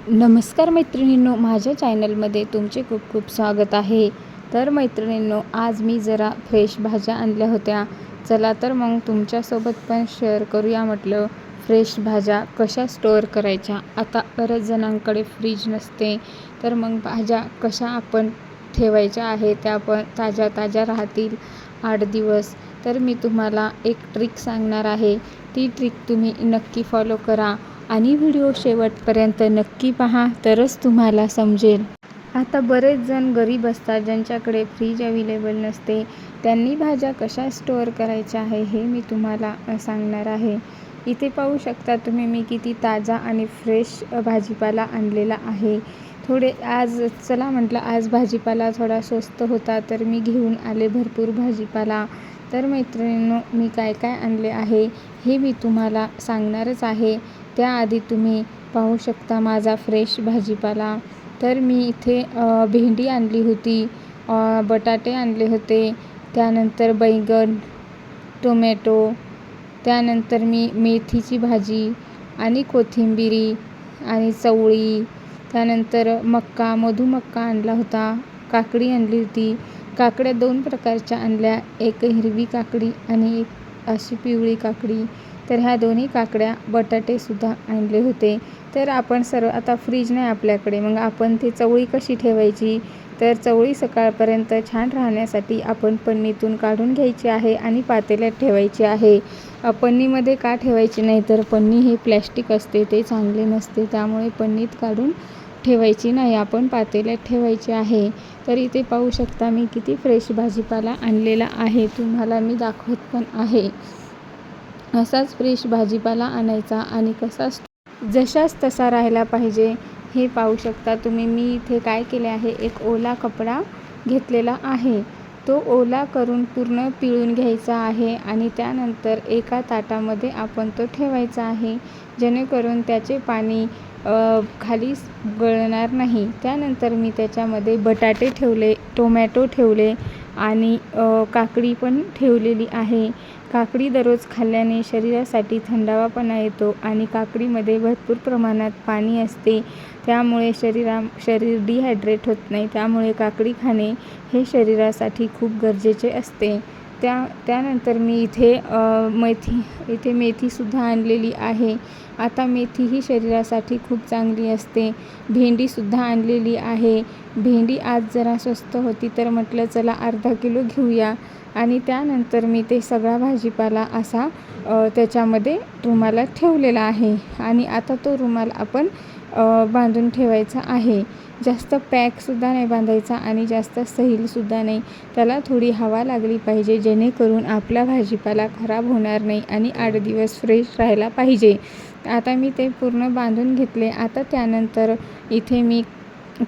नमस्कार मैत्रिणींनो, माझ्या चॅनलमध्ये तुमचे खूप खूप स्वागत आहे. तर मैत्रिणींनो, आज मी जरा फ्रेश भाज्या आणल्या होत्या. चला तर मग तुमच्यासोबत पण शेअर करूया म्हटलं. फ्रेश भाज्या कशा स्टोअर करायच्या. आता बऱ्याच जणांकडे फ्रीज नसते, तर मग भाज्या कशा आपण ठेवायच्या आहे त्या पण ताज्या ताज्या राहतील 8 दिवस. तर मी तुम्हाला एक ट्रिक सांगणार आहे. ती ट्रिक तुम्ही नक्की फॉलो करा आणि व्हिडिओ शेवटपर्यंत नक्की पहा, तरच तुम्हाला समजेल. आता बरेच जण गरीब असतात, ज्यांच्याकडे फ्रीज अवेलेबल नसते. त्यांनी भाज्या कशा स्टोअर करायच्या आहे हे मी तुम्हाला सांगणार आहे. इथे पाहू शकता तुम्ही मी किती ताजा आणि फ्रेश भाजीपाला आणलेला आहे. आज चला म्हटलं, आज भाजीपाला थोडा स्वस्त होता, तर मी घेऊन आले भरपूर भाजीपाला. तर मैत्रिणींनो, मी काय काय आणले आहे हे मी तुम्हाला सांगणारच आहे. त्याआधी तुम्ही पाहू शकता माझा फ्रेश भाजीपाला. तर मी इथे भेंडी आणली होती, बटाटे आणले होते, त्यानंतर बैंगन, टोमॅटो, त्यानंतर मी मेथीची भाजी आणि कोथिंबिरी आणि चवळी, त्यानंतर मधुमक्का आणला होता, काकडी आणली होती. काकड्या 2 प्रकारच्या आणल्या, एक हिरवी काकडी आणि एक अशी पिवळी काकडी. तर ह्या दोन्ही काकड्या, बटाटेसुद्धा आणले होते. तर आपण आता फ्रीज नाही आपल्याकडे, मग आपण ती चवळी कशी ठेवायची. तर चवळी सकाळपर्यंत छान राहण्यासाठी आपण पन्नीतून काढून घ्यायची आहे आणि पातेल्यात ठेवायची आहे. पन्नीमध्ये का ठेवायची नाही, तर पन्नी हे प्लॅस्टिक असते, ते चांगले नसते. त्यामुळे पन्नीत काढून ठेवायची नाही, आपण पातेल्यात ठेवायची आहे. तर इथे पाहू शकता मी किती फ्रेश भाजीपाला आणलेला आहे, तुम्हाला मी दाखवत पण आहे. असाच फ्रेश भाजीपाला आणायचा आणि जशाच तसा राहायला पाहिजे. हे पाहू शकता तुम्ही मी इथे काय केले आहे, एक ओला कपडा घेतलेला आहे. तो ओला करून पूर्ण पिळून घ्यायचा आहे आणि त्यानंतर एका ताटामध्ये आपण तो ठेवायचा आहे, जेणेकरून त्याचे पाणी खाली गळणार नाही. त्यानंतर मी त्याच्यामध्ये बटाटे ठेवले, टोमॅटो ठेवले आणि काकडी पण ठेवलेली आहे. काकडी दररोज खाल्ल्याने शरीरासाठी थंडावापणा येतो आणि काकडीमध्ये भरपूर प्रमाणात पाणी असते. त्यामुळे शरीर डिहायड्रेट होत नाही. त्यामुळे काकडी खाणे हे शरीरासाठी खूप गरजेचे असते. त्यानंतर मी इथे मेथीसुद्धा आणलेली आहे. आता मेथी ही शरीरासाठी खूप चांगली असते. भेंडीसुद्धा आणलेली आहे. भेंडी आज जरा स्वस्त होती, तर म्हटलं चला अर्धा किलो घेऊया. आणि त्यानंतर मी ते सगळा भाजीपाला असा त्याच्यामध्ये रुमालात ठेवलेला आहे. आणि आता तो रुमाल आपण बांधून ठेवायचा आहे. जास्त पॅकसुद्धा नाही बांधायचा आणि जास्त सैलसुद्धा नाही. त्याला थोडी हवा लागली पाहिजे, जेणेकरून आपला भाजीपाला खराब होणार नाही आणि 8 दिवस फ्रेश राहायला पाहिजे. आता मी ते पूर्ण बांधून घेतले. आता त्यानंतर इथे मी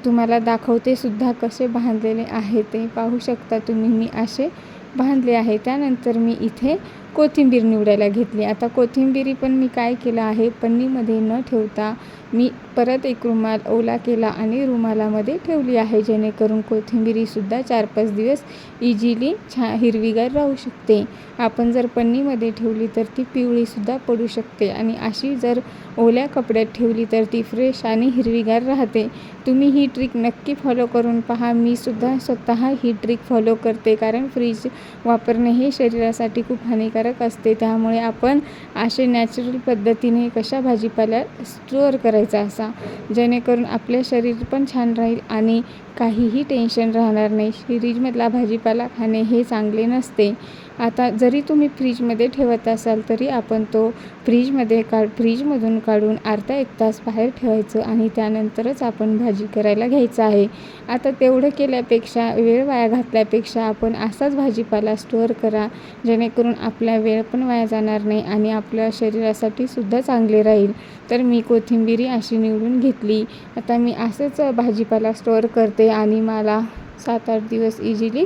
तुम्हाला दाखवते सुद्धा कसे बांधलेले आहे. ते पाहू शकता तुम्ही मी असे बांधले आहे. त्यानंतर मी इथे कोथिंबीर निवडायला घेतली. आता कोथिंबीरी पण मी काय केलं आहे, पन्नीमध्ये न ठेवता मी परत एक रुमाल ओला केला आणि रुमालामध्ये ठेवली आहे, जेणेकरून कोथिंबीरीसुद्धा 4-5 दिवस इझिली हिरवीगार राहू शकते. आपण जर पन्नीमध्ये ठेवली तर ती पिवळीसुद्धा पडू शकते आणि अशी जर ओल्या कपड्यात ठेवली तर ती फ्रेश आणि हिरवीगार राहते. तुम्ही ही ट्रिक नक्की फॉलो करून पहा. मी सुद्धा स्वतः ही ट्रिक फॉलो करते, कारण फ्रीज वापरणे हे शरीरासाठी खूप हानिकारक असते. त्यामुळे आपण असे नॅचरल पद्धतीने कशा भाजीपाला स्टोअर करायचा असा, जेणेकरून आपले शरीर पण छान राहील आणि काहीही टेन्शन राहणार नाही. फ्रीजमधला भाजीपाला खाणे हे चांगले नसते. आता जरी तुम्ही फ्रीजमध्ये ठेवत असाल, तरी आपण तो फ्रीजमधून काढून अर्धा 1 तास बाहेर ठेवायचं आणि त्यानंतरच आपण भाजी करायला घ्यायचं आहे. आता तेवढं केल्यापेक्षा, वेळ वाया घातल्यापेक्षा आपण असाच भाजीपाला स्टोअर करा, जेणेकरून आपला वेळ पण वाया जाणार नाही आणि आपल्या शरीरासाठी सुद्धा चांगले राहील. तर मी कोथिंबीरी अशी निवडून घेतली. आता मी असंच भाजीपाला स्टोअर करते आणि मला 7-8 दिवस इझिली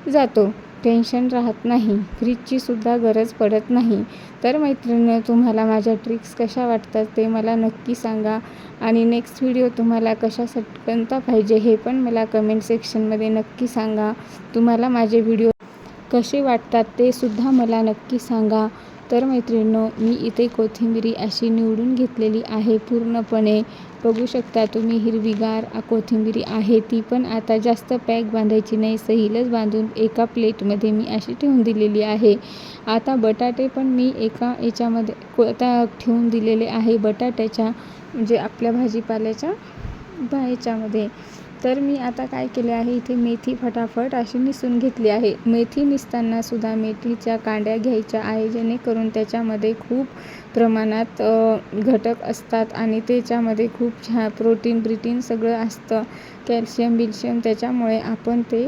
जातो. टेन्शन राहत नाही, फ्रीजची सुद्धा गरज पडत नाही. तर मैत्रिणींनो, तुम्हाला माझ्या ट्रिक्स कशा वाटतात ते मला नक्की सांगा आणि नेक्स्ट व्हिडिओ तुम्हाला कोणता पाहिजे हे पण मला कमेंट सेक्शनमध्ये नक्की सांगा. तुम्हाला माझे व्हिडिओ कसे वाटतात ते सुद्धा मला नक्की सांगा. तर मैत्रिणींनो, मी इथे कोथिंबीरी अशी निवडून घेतलेली आहे पूर्णपणे बघू शकता तुम्ही हिरवीगार कोथिंबीर आहे, ती पण आता जास्त पॅक बांधायची नाही, सैलच बांधून एका प्लेटमध्ये मी अशी ठेवून दिलेली आहे. आता बटाटे पण मी एका याच्यामध्ये आता ठेवून दिलेले आहे, बटाट्याच्या म्हणजे आपल्या भाजीपाल्याच्या ह्याच्यामध्ये. तर मी आता काय केले आहे, इथे मेथी फटाफट अशी निसून घेतली आहे. मेथी निसताना सुद्धा मेथीच्या कांड्या घ्यायच्या आहे, जेणेकरून त्याच्यामध्ये खूप प्रमाणात घटक असतात आणि त्याच्यामध्ये खूप छान प्रोटीन सगळं असतं, कॅल्शियम त्याच्यामुळे आपण ते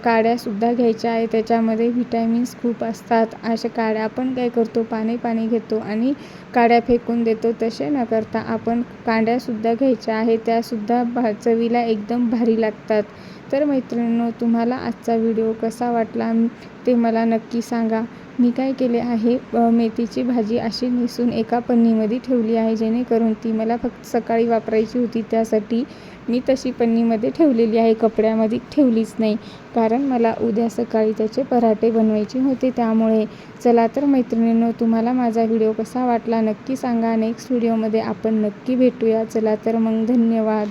काड्यासुद्धा घ्यायच्या आहे. त्याच्यामध्ये व्हिटॅमिन्स खूप असतात. अशा काड्या आपण काय करतो, पाणी घेतो आणि काड्या फेकून देतो, तसे न करता आपण कांड्यासुद्धा घ्यायच्या आहे. त्यासुद्धा चवीला एकदम भारी लागतात. तर मैत्रिणींनो, तुम्हाला आजचा व्हिडिओ कसा वाटला ते मला नक्की सांगा. मी काय केले आहे, मेथीची भाजी अशी निसून एका पन्नीमध्ये ठेवली आहे, जेणेकरून ती मला फक्त सकाळी वापरायची होती. त्यासाठी मी तशी पन्नीमध्ये ठेवलेली आहे, कपड्यामध्ये ठेवलीच नाही, कारण मला उद्या सकाळी त्याचे पराठे बनवायचे होते. त्यामुळे चला तर मैत्रिणींनो, तुम्हाला माझा व्हिडिओ कसा वाटला नक्की सांगा. नेक्स्ट व्हिडिओमध्ये आपण नक्की भेटूया. चला तर मग, धन्यवाद.